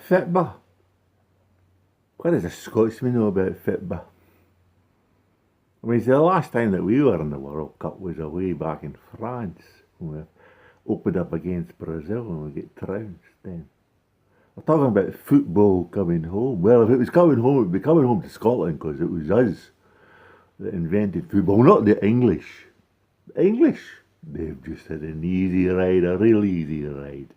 Fitba. What does a Scotsman know about Fitba? I mean, the last time that we were in the World Cup was away back in France when we opened up against Brazil and we get trounced then. We're talking about football coming home. Well, if it was coming home, it would be coming home to Scotland because it was us that invented football, not the English. The English, they've just had an easy ride, a real easy ride.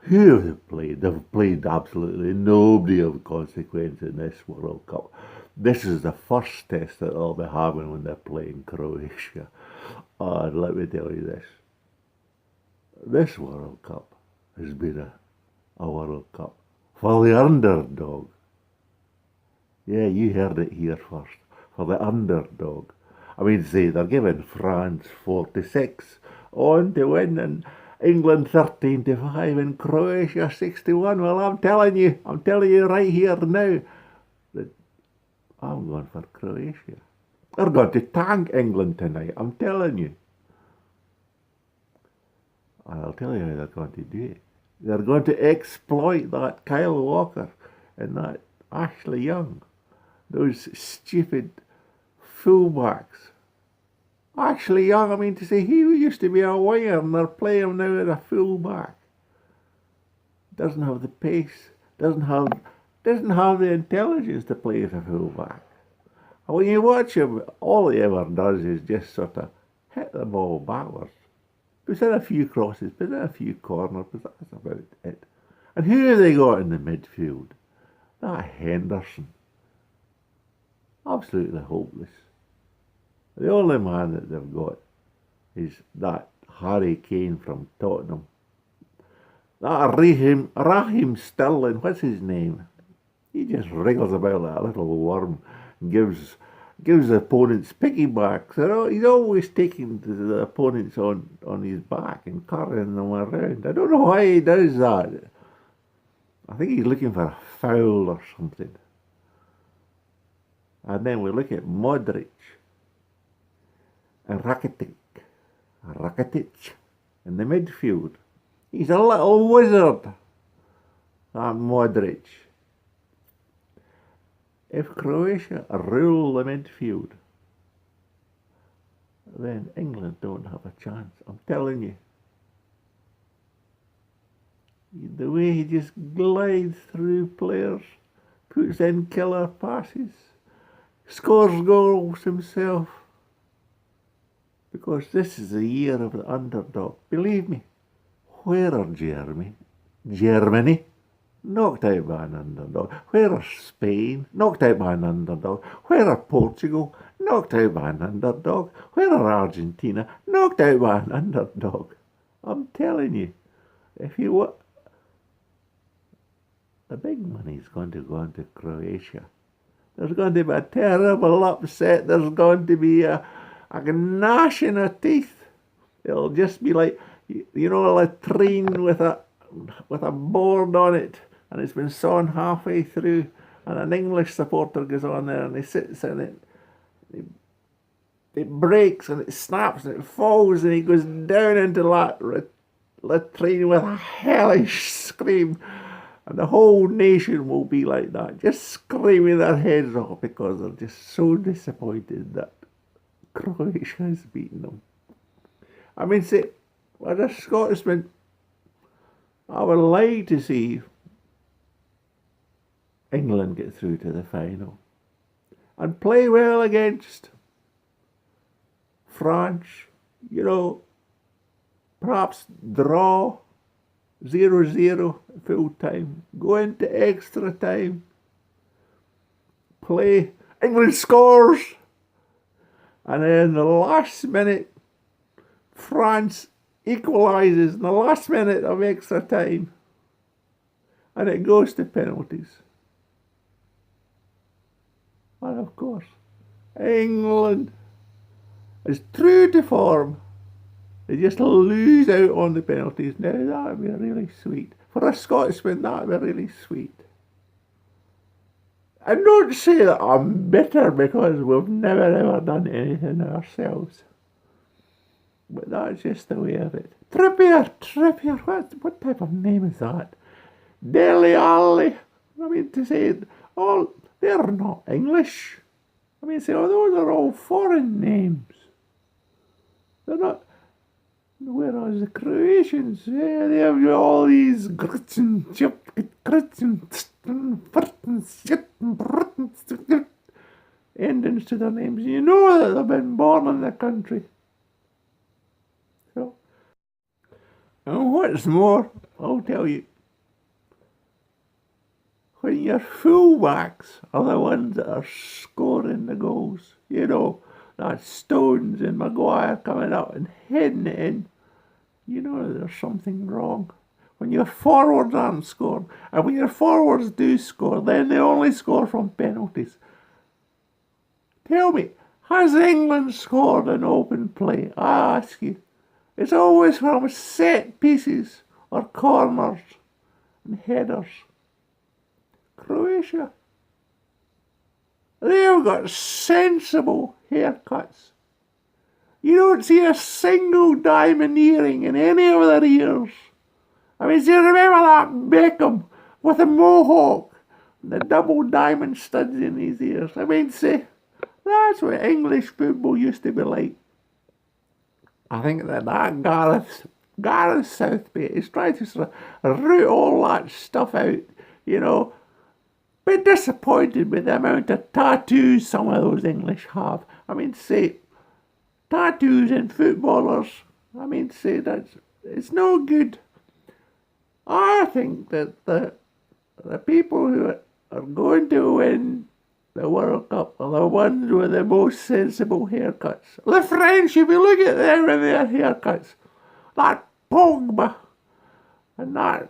Who have they played? They've played absolutely nobody of consequence in this World Cup. This is the first test that they'll be having when they're playing Croatia. And let me tell you this World Cup has been a World Cup for the underdog. Yeah, you heard it here first. For the underdog. I mean, say they're giving France 46 on to win and England 13-5 and Croatia 61. Well, I'm telling you right here now that I'm going for Croatia. They're going to tank England tonight, I'm telling you. I'll tell you how they're going to do it. They're going to exploit that Kyle Walker and that Ashley Young. Those stupid fullbacks. Ashley Young, I mean to say, he used to be a winger and they're playing him now as a fullback. Doesn't have the pace, doesn't have the intelligence to play as a fullback. And when you watch him, all he ever does is just sort of hit the ball backwards. Puts in a few crosses, puts in a few corners, but that's about it. And who have they got in the midfield? That Henderson. Absolutely hopeless. The only man that they've got is that Harry Kane from Tottenham. That Raheem Sterling, what's his name? He just wriggles about like a little worm and gives the opponents piggybacks. He's always taking the opponents on his back and carrying them around. I don't know why he does that. I think he's looking for a foul or something. And then we look at Modric and Rakitic in the midfield. He's a little wizard, that Modric. If Croatia rule the midfield, then England don't have a chance, I'm telling you. The way he just glides through players, puts in killer passes, scores goals himself. Because this is the year of the underdog. Believe me, where are Germany? Knocked out by an underdog. Where are Spain? Knocked out by an underdog. Where are Portugal? Knocked out by an underdog. Where are Argentina? Knocked out by an underdog. I'm telling you, if you want, the big money's going to go into Croatia. There's going to be a terrible upset. There's going to be a gnashing of teeth. It'll just be like, a latrine with a board on it, and it's been sawn halfway through, and an English supporter goes on there and he sits in it. It breaks and it snaps and it falls and he goes down into that latrine with a hellish scream. And the whole nation will be like that, just screaming their heads off because they're just so disappointed that Croatia has beaten them. I mean, say, as a Scotsman, I would like to see England get through to the final and play well against France, perhaps draw 0-0 full time, go into extra time, play, England scores, and then in the last minute, France equalises in the last minute of extra time, and it goes to penalties. And of course, England is true to form. They just lose out on the penalties. Now that would be really sweet. For a Scotsman, that would be really sweet. And don't say that I'm bitter because we've never ever done anything ourselves. But that's just the way of it. Trippier, what type of name is that? Dele Alli. I mean, to say, oh, they're not English. I mean, say, oh, those are all foreign names. They're not. Whereas the Croatians, yeah, they have all these grits and chip, grits and endings to their names. You know that they've been born in the country. So, and what's more, I'll tell you, when your fullbacks are the ones that are scoring the goals, you know, that Stones and Maguire coming up and heading it in, you know there's something wrong. When your forwards aren't scoring, and when your forwards do score, then they only score from penalties. Tell me, has England scored an open play? I ask you. It's always from set pieces or corners and headers. Croatia, they've got sensible haircuts. You don't see a single diamond earring in any of their ears. I mean, do you remember that Beckham with a mohawk and the double diamond studs in his ears? I mean, say, that's what English football used to be like. I think that Gareth Southgate is trying to sort of root all that stuff out, you know. Bit disappointed with the amount of tattoos some of those English have. I mean, say, tattoos in footballers, I mean, say, it's no good. I think that the people who are going to win the World Cup are the ones with the most sensible haircuts. The French, if you look at them and their haircuts, that Pogba and that,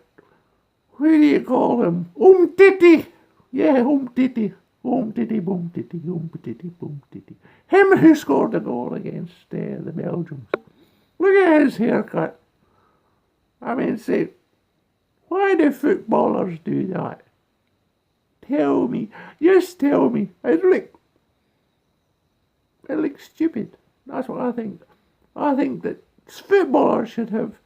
what do you call him? Titi. Yeah, Titi. Titi, boom, titi, titi, boom, titi. Him who scored the goal against the Belgians. Look at his haircut. I mean, say, why do footballers do that? Tell me. Just tell me. It looks stupid. That's what I think. I think that footballers should have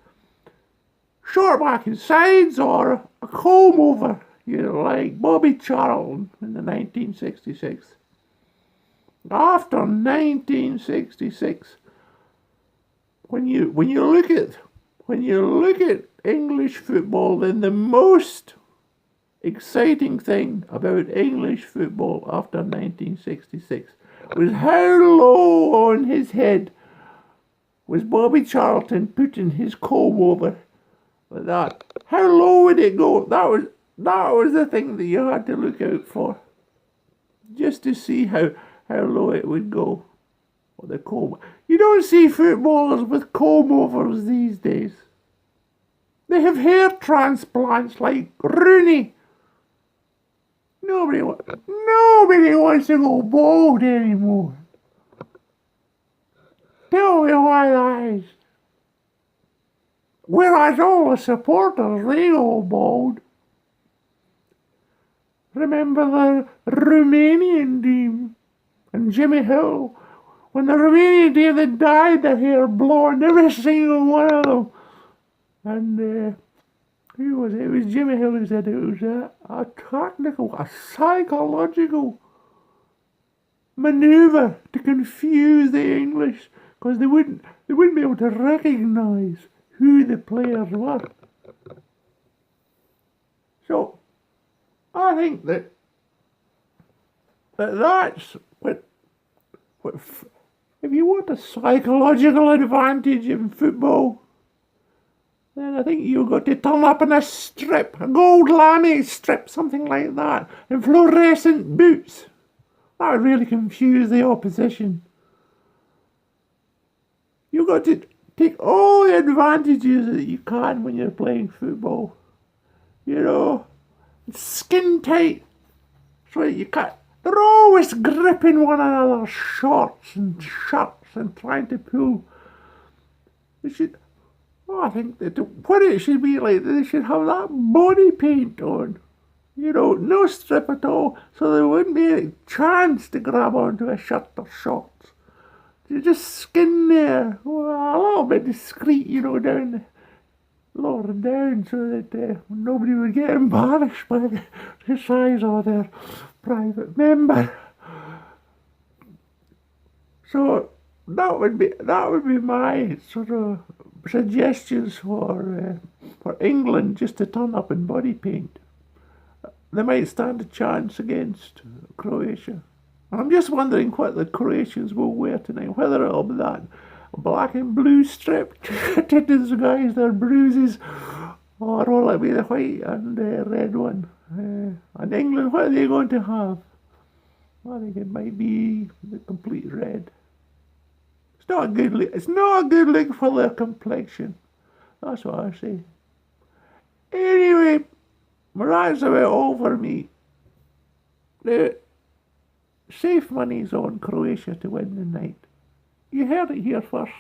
short back and sides or a comb over, you know, like Bobby Charlton in the 1966. After 1966, when you look at English football, then the most exciting thing about English football after 1966 was how low on his head was Bobby Charlton putting his comb over like that. How low would it go? That was the thing that you had to look out for, just to see how low it would go. Or the comb. You don't see footballers with comb overs these days. They have hair transplants like Rooney. Nobody wants to go bald anymore. Tell me why that is. Whereas all the supporters, they go bald. Remember the Romanian team and Jimmy Hill? When the Romanian team that died, their hair blonde, every single one of them. And who was it? It was Jimmy Hill who said it was a technical, a psychological manoeuvre to confuse the English, because they wouldn't be able to recognise who the players were. So I think that's what if you want a psychological advantage in football, then I think you've got to turn up in a strip, a gold lame strip, something like that, and fluorescent boots. That would really confuse the opposition. You've got to take all the advantages that you can when you're playing football. You know, skin tight, so that you can't. They're always gripping one another's shorts and shirts and trying to pull. They should. Oh, I think that what it should be like, they should have that body paint on. You know, no strip at all, so there wouldn't be any chance to grab onto a shirt or shorts. You just skin there, a little bit discreet, you know, down lowered down so that nobody would get embarrassed by the size of their private member. So that would be my sort of suggestions for England, just to turn up in body paint. They might stand a chance against Croatia. I'm just wondering what the Croatians will wear tonight, whether it'll be that black and blue strip to disguise their bruises, or will it be the white and red one? And England, what are they going to have? I think it might be the complete red. It's not a good look. It's not a good look for their complexion. That's what I say. Anyway, that's about all for me. The safe money's on Croatia to win the night. You heard it here first.